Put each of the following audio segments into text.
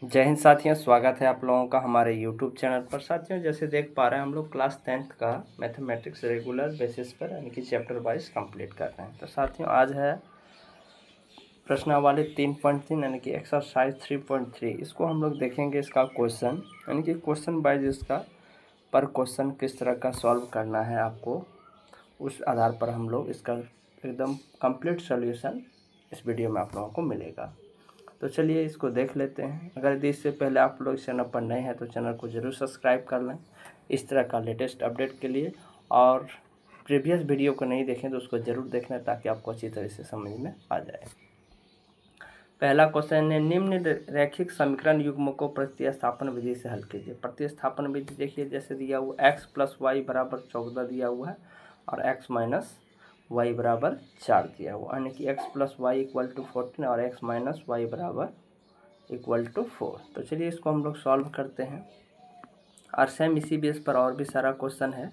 जय हिंद साथियों, स्वागत है आप लोगों का हमारे YouTube चैनल पर। साथियों, जैसे देख पा रहे हैं हम लोग क्लास 10th का मैथमेटिक्स रेगुलर बेसिस पर यानी कि चैप्टर वाइज कंप्लीट कर रहे हैं। तो साथियों, आज है प्रश्नावली 3.3 यानी कि एक्सरसाइज 3.3। इसको हम लोग देखेंगे, इसका क्वेश्चन यानी कि क्वेश्चन वाइज इसका पर क्वेश्चन किस तरह का सॉल्व करना है आपको, उस आधार पर हम लोग इसका एकदम कंप्लीट सॉल्यूशन इस वीडियो में आप लोगों को मिलेगा। तो चलिए इसको देख लेते हैं। अगर यदि इससे पहले आप लोग चैनल पर नए हैं तो चैनल को ज़रूर सब्सक्राइब कर लें इस तरह का लेटेस्ट अपडेट के लिए, और प्रीवियस वीडियो को नहीं देखें तो उसको ज़रूर देख लें ताकि आपको अच्छी तरह से समझ में आ जाए। पहला क्वेश्चन है, निम्न रैखिक समीकरण युग्म को प्रतिस्थापन विधि से हल कीजिए। प्रतिस्थापन विधि देखिए, जैसे दिया हुआ x + y = 14 दिया हुआ है और x - y = 4 दिया हुआ, यानी कि x + y = 14 और x - y = 4। तो चलिए इसको हम लोग सॉल्व करते हैं, और सेम इसी बेस पर और भी सारा क्वेश्चन है।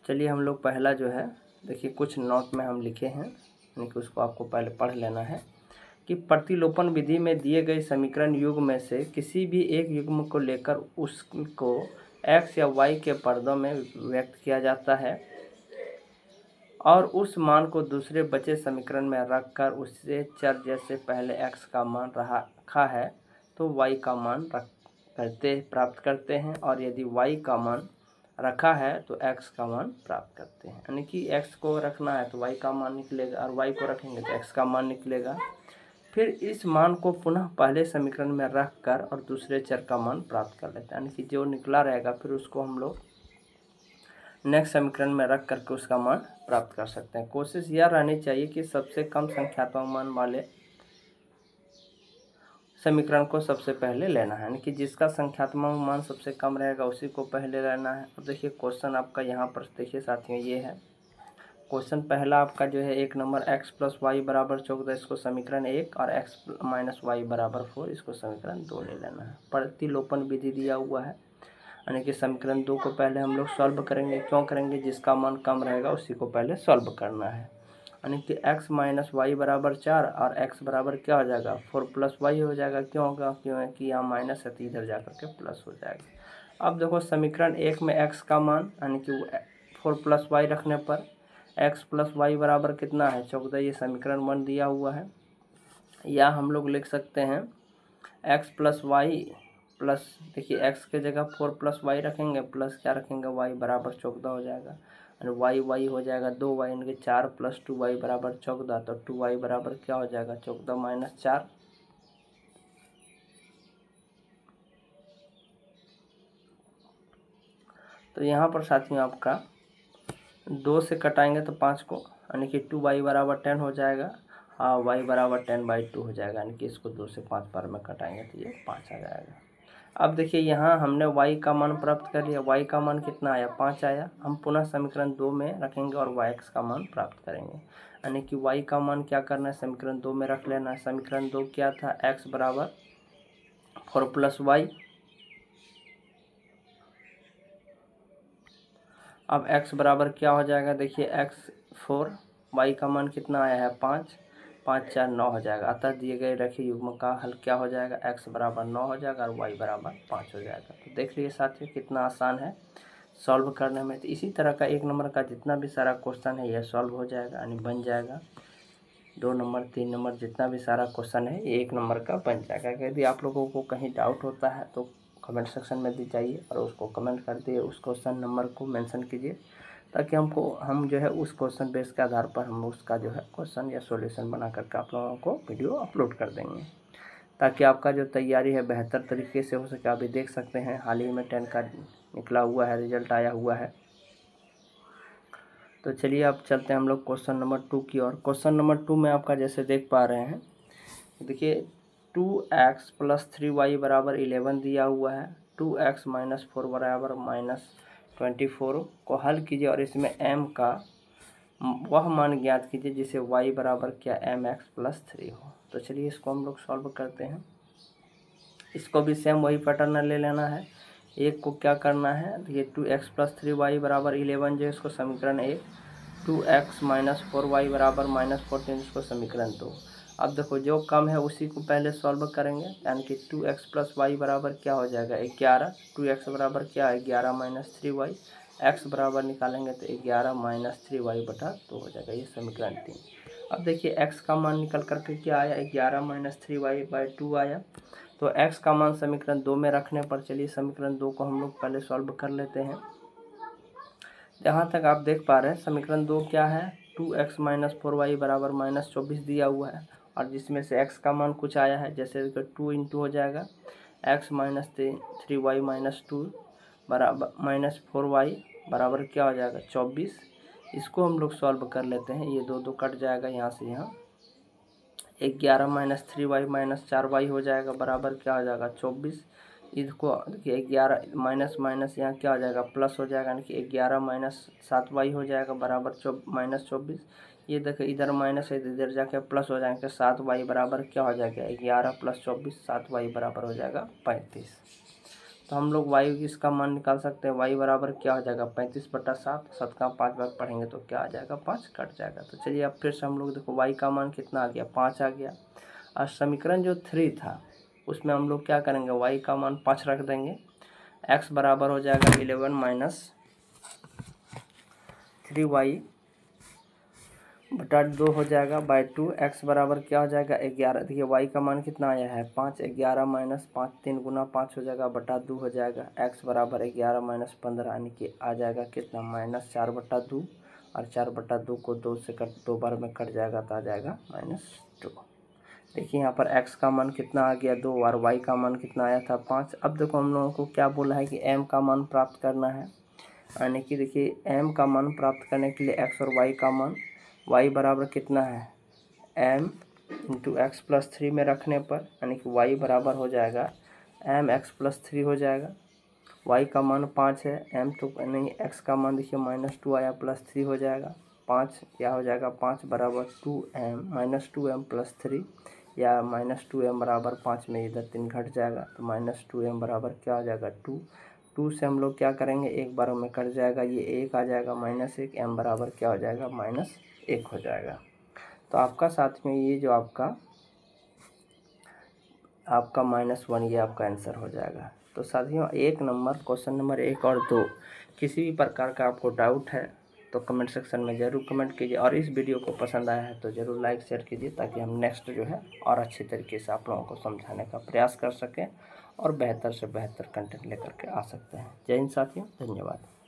चलिए हम लोग पहला जो है देखिए, कुछ नोट में हम लिखे हैं, यानी कि उसको आपको पहले पढ़ लेना है कि प्रतिलोपन विधि में दिए गए समीकरण युग्म में से किसी भी एक युग्म को लेकर उसको x या y के पदों में व्यक्त किया जाता है और उस मान को दूसरे बचे समीकरण में रखकर उससे चर जैसे पहले x का मान रखा है तो y का मान प्राप्त करते हैं, और यदि y का मान रखा है तो x का मान प्राप्त करते हैं। यानी कि x को रखना है तो y का मान निकलेगा और y को रखेंगे तो x का मान निकलेगा। फिर इस मान को पुनः पहले समीकरण में रख कर और दूसरे चर का मान प्राप्त कर लेते हैं, यानी कि जो निकला रहेगा फिर उसको हम लोग नेक्स्ट समीकरण में रख करके उसका मान प्राप्त कर सकते हैं। कोशिश यह रहनी चाहिए कि सबसे कम संख्यात्मक मान वाले समीकरण को सबसे पहले लेना है, यानी कि जिसका संख्यात्मक मान सबसे कम रहेगा उसी को पहले लेना है। अब देखिए क्वेश्चन आपका यहाँ पर देखिए साथियों, ये है क्वेश्चन पहला आपका जो है 1 नंबर x + y = 14, इसको समीकरण 1, और x - y = 4, इसको समीकरण 2 ले लेना है। प्रतिलोपन विधि दिया हुआ है, यानी कि समीकरण 2 को पहले हम लोग सॉल्व करेंगे। क्यों करेंगे? जिसका मान कम रहेगा उसी को पहले सॉल्व करना है, यानी कि x - y = 4 और x बराबर क्या हो जाएगा 4 + y हो जाएगा। क्यों होगा? क्यों है कि यहाँ माइनस है तो इधर जा करके प्लस हो जाएगा। अब देखो समीकरण 1 में x का मान यानी कि 4 + y रखने पर x + y बराबर कितना है 14, ये समीकरण 1 दिया हुआ है। या हम लोग लिख सकते हैं x + y प्लस, देखिए x के जगह 4 + y रखेंगे, प्लस क्या रखेंगे y बराबर 14 हो जाएगा, और y हो जाएगा 2y, यानी कि 4 + 2y = 14। तो 2y बराबर क्या हो जाएगा 14 - 4। तो यहाँ पर साथियों आपका 2 से कटाएंगे तो 5 को, यानी कि 2y = 10 हो जाएगा, और y = 10/2 हो जाएगा, यानी कि इसको 2 से 5 बार में कटाएंगे तो ये 5 आ जाएगा। अब देखिए यहाँ हमने y का मान प्राप्त कर लिया, y का मान कितना आया 5 आया। हम पुनः समीकरण 2 में रखेंगे और x का मान प्राप्त करेंगे, यानी कि y का मान क्या करना है समीकरण 2 में रख लेना है। समीकरण 2 क्या था, x = 4 + y। अब x बराबर क्या हो जाएगा, देखिए x 4, y का मान कितना आया है 5, 5 4 9 हो जाएगा। अतः दिए गए रैखिक युग्म का हल क्या हो जाएगा, x = 9 हो जाएगा और y = 5 हो जाएगा। तो देख लीजिए साथियों कितना आसान है सॉल्व करने में। तो इसी तरह का 1 नंबर का जितना भी सारा क्वेश्चन है यह सॉल्व हो जाएगा, यानी बन जाएगा। 2 नंबर 3 नंबर जितना भी सारा क्वेश्चन है ये 1 नंबर का बन जाएगा। यदि आप लोगों को कहीं डाउट होता है तो कमेंट सेक्शन में दी जाइए और उसको कमेंट कर दिए, उस क्वेश्चन नंबर को मेंशन कीजिए, ताकि हम जो है उस क्वेश्चन बेस के आधार पर हम उसका जो है क्वेश्चन या सॉल्यूशन बना करके आप लोगों को वीडियो अपलोड कर देंगे, ताकि आपका जो तैयारी है बेहतर तरीके से हो सके। अभी देख सकते हैं हाल ही में 10 का निकला हुआ है, रिजल्ट आया हुआ है। तो चलिए अब चलते हैं हम लोग क्वेश्चन नंबर 2 की ओर। क्वेश्चन नंबर 2 में आपका जैसे देख पा रहे हैं, देखिए 2x + 3y = 11 दिया हुआ है। 2x - 4 = -24 को हल कीजिए और इसमें m का वह मान ज्ञात कीजिए जिसे y बराबर क्या mx + 3 हो। तो चलिए इसको हम लोग सॉल्व करते हैं। इसको भी सेम वही पैटर्न ले लेना है। एक को क्या करना है, ये 2x + 3y = 11 जो इसको समीकरण 1, 2x - 4y = -14 इसको समीकरण 2। अब देखो जो कम है उसी को पहले सॉल्व करेंगे, यानी कि 2x प्लस वाई बराबर क्या हो जाएगा 11। 2x बराबर क्या है 11 माइनस 3y। x बराबर निकालेंगे तो 11 माइनस 3y बटा 2 हो जाएगा। ये समीकरण 3। अब देखिए x का मान निकल करके क्या आया 11 माइनस 3y बाई 2 आया। तो x का मान समीकरण 2 में रखने पर चलिए समीकरण 2 को हम लोग पहले सॉल्व कर लेते हैं। जहाँ तक आप देख पा रहे हैं समीकरण 2 क्या है 2x माइनस 4y बराबर माइनस 24 दिया हुआ है, और जिसमें से x का मान कुछ आया है, जैसे 2 इंटू हो जाएगा x माइनस 3y माइनस 2 बराबर माइनस 4y बराबर क्या हो जाएगा 24। इसको हम लोग सॉल्व कर लेते हैं, ये 2 कट जाएगा यहाँ से यहाँ। 11 माइनस 3y माइनस 4y हो जाएगा बराबर क्या हो जाएगा 24। इसको देखिए 11 माइनस माइनस यहाँ क्या हो जाएगा प्लस हो जाएगा, यानी कि 11 माइनस 7y हो जाएगा बराबर माइनस 24। ये देखो इधर माइनस है इधर जाके प्लस हो जाएंगे 7y बराबर क्या हो जाएगा 11 प्लस 24 7y बराबर हो जाएगा 35। तो हम लोग y इसका मान निकाल सकते हैं, y बराबर क्या हो जाएगा 35/7। 7 का 5 बार पढ़ेंगे तो क्या आ जाएगा 5 कट जाएगा। तो चलिए अब फिर से हम लोग देखो y का मान कितना आ गया 5 आ गया। और समीकरण जो 3 था उसमें हम लोग क्या करेंगे y का मान 5 रख देंगे। x बराबर हो जाएगा 11 माइनस 3y बटा 2 हो जाएगा बाई 2। x बराबर क्या हो जाएगा 11। देखिए y का मान कितना आया है 5। 11 माइनस 5 3 गुना 5 हो जाएगा बटा 2 हो जाएगा। x बराबर 11 माइनस 15 यानी कि आ जाएगा कितना माइनस 4/2। और 4/2 को 2 से 2 बार में कट जाएगा तो आ जाएगा -2। देखिए यहाँ पर x का मान कितना आ गया 2 और y का मान कितना आया था 5। अब देखो हम लोगों को क्या बोला है कि m का मान प्राप्त करना है, यानी कि देखिए m का मान प्राप्त करने के लिए x और y का मान y बराबर कितना है m इंटू एक्स प्लस 3 में रखने पर, यानी कि y बराबर हो जाएगा mx प्लस 3 हो जाएगा। y का मान 5 है, m तो नहीं x का मान देखिए -2 आया प्लस 3 हो जाएगा। 5 क्या हो जाएगा 5 बराबर 2m -2m प्लस 3 या -2m बराबर 5 में इधर 3 घट जाएगा तो -2m बराबर क्या हो जाएगा 2। 2 से हम लोग क्या करेंगे एक बार में कट जाएगा, ये 1 आ जाएगा -1 m बराबर क्या हो जाएगा -1 हो जाएगा। तो आपका साथ में ये जो आपका -1 ये आपका आंसर हो जाएगा। तो साथियों एक नंबर क्वेश्चन नंबर 1 और 2 किसी भी प्रकार का आपको डाउट है तो कमेंट सेक्शन में ज़रूर कमेंट कीजिए, और इस वीडियो को पसंद आया है तो ज़रूर लाइक शेयर कीजिए, ताकि हम नेक्स्ट जो है और अच्छी तरीके से आप लोगों को समझाने का प्रयास कर सकें और बेहतर से बेहतर कंटेंट लेकर के आ सकते हैं। जय हिंद साथियों, धन्यवाद।